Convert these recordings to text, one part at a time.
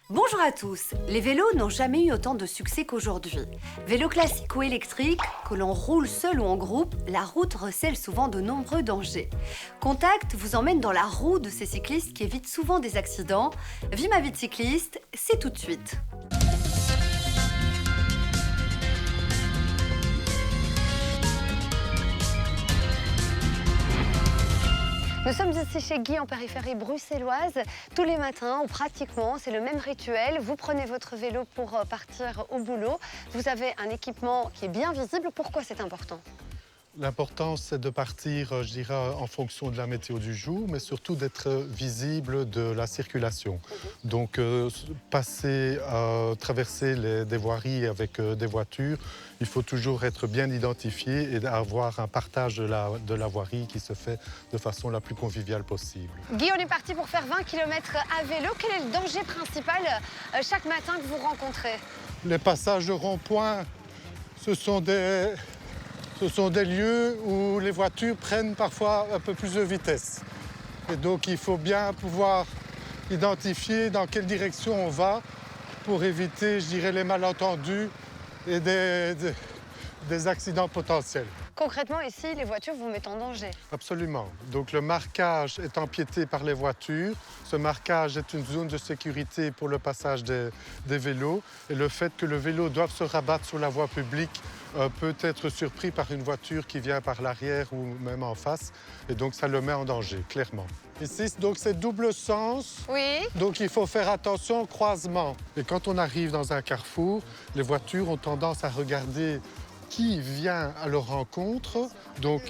Bonjour à tous. Les vélos n'ont jamais eu autant de succès qu'aujourd'hui. Vélo classique ou électrique, que l'on roule seul ou en groupe, la route recèle souvent de nombreux dangers. Contact vous emmène dans la roue de ces cyclistes qui évitent souvent des accidents. Vie ma vie de cycliste, c'est tout de suite. Nous sommes ici chez Guy en périphérie bruxelloise. Tous les matins, ou pratiquement, c'est le même rituel. Vous prenez votre vélo pour partir au boulot. Vous avez un équipement qui est bien visible. Pourquoi c'est important ? L'important, c'est de partir, je dirais, en fonction de la météo du jour, mais surtout d'être visible de la circulation. Donc, traverser des voiries avec des voitures, il faut toujours être bien identifié et avoir un partage de la voirie qui se fait de façon la plus conviviale possible. Guy, on est parti pour faire 20 km à vélo. Quel est le danger principal chaque matin que vous rencontrez ? Les passages de rond-point, ce sont des lieux où les voitures prennent parfois un peu plus de vitesse. Et donc, il faut bien pouvoir identifier dans quelle direction on va pour éviter, je dirais, les malentendus et des accidents potentiels. Concrètement, ici, les voitures vous mettent en danger. Absolument. Donc, le marquage est empiété par les voitures. Ce marquage est une zone de sécurité pour le passage des vélos. Et le fait que le vélo doive se rabattre sur la voie publique peut être surpris par une voiture qui vient par l'arrière ou même en face. Et donc, ça le met en danger, clairement. Ici, donc, c'est double sens. Oui. Donc, il faut faire attention au croisement. Et quand on arrive dans un carrefour, les voitures ont tendance à regarder qui vient à leur rencontre. Donc,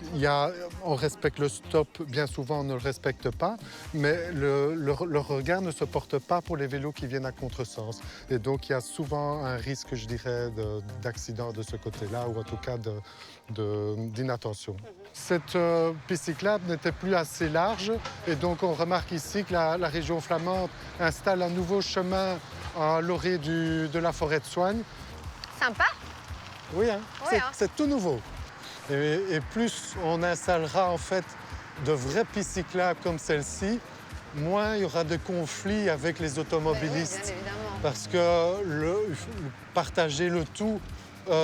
on respecte le stop, bien souvent on ne le respecte pas, mais leur regard ne se porte pas pour les vélos qui viennent à contresens. Et donc, il y a souvent un risque, je dirais, d'accident de ce côté-là, ou en tout cas d'inattention. Cette piste cyclable n'était plus assez large, et donc on remarque ici que la région flamande installe un nouveau chemin à l'orée de la forêt de Soignes. Sympa. Oui, Ouais, c'est tout nouveau. Et plus on installera en fait de vraies pistes cyclables comme celle-ci, moins il y aura de conflits avec les automobilistes. Oui, bien évidemment. Parce que partager le tout,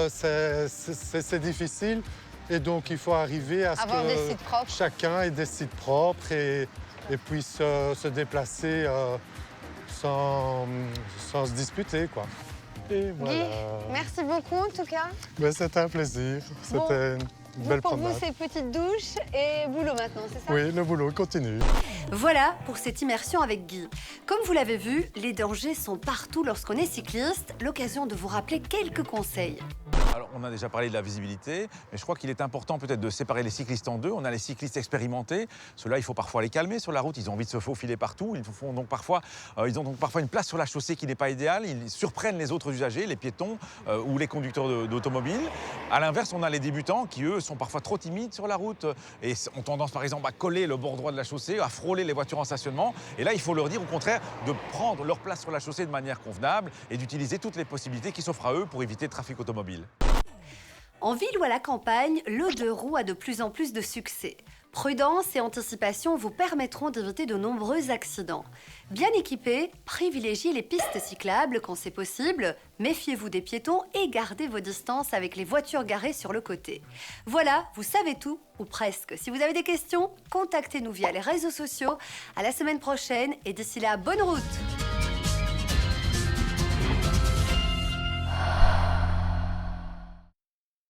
c'est difficile. Et donc il faut arriver à ce Avoir des sites propres. chacun ait des sites propres et puisse se déplacer sans se disputer, quoi. Et voilà. Guy, merci beaucoup en tout cas. C'était un plaisir. C'était une belle Pour vous, promenade. c'est petite douche et boulot maintenant, c'est ça ? Oui, le boulot continue. Voilà pour cette immersion avec Guy. Comme vous l'avez vu, les dangers sont partout lorsqu'on est cycliste. L'occasion de vous rappeler quelques conseils. Alors, on a déjà parlé de la visibilité, mais je crois qu'il est important peut-être de séparer les cyclistes en deux. On a les cyclistes expérimentés. Ceux-là, il faut parfois les calmer sur la route. Ils ont envie de se faufiler partout. Ils ont donc parfois une place sur la chaussée qui n'est pas idéale. Ils surprennent les autres usagers, les piétons ou les conducteurs d'automobiles. À l'inverse, on a les débutants qui, eux, sont parfois trop timides sur la route et ont tendance, par exemple, à coller le bord droit de la chaussée, à frôler les voitures en stationnement. Et là, il faut leur dire, au contraire, de prendre leur place sur la chaussée de manière convenable et d'utiliser toutes les possibilités qui s'offrent à eux pour éviter le trafic automobile. En ville ou à la campagne, le deux roues a de plus en plus de succès. Prudence et anticipation vous permettront d'éviter de nombreux accidents. Bien équipés, privilégiez les pistes cyclables quand c'est possible, méfiez-vous des piétons et gardez vos distances avec les voitures garées sur le côté. Voilà, vous savez tout, ou presque. Si vous avez des questions, contactez-nous via les réseaux sociaux. À la semaine prochaine et d'ici là, bonne route!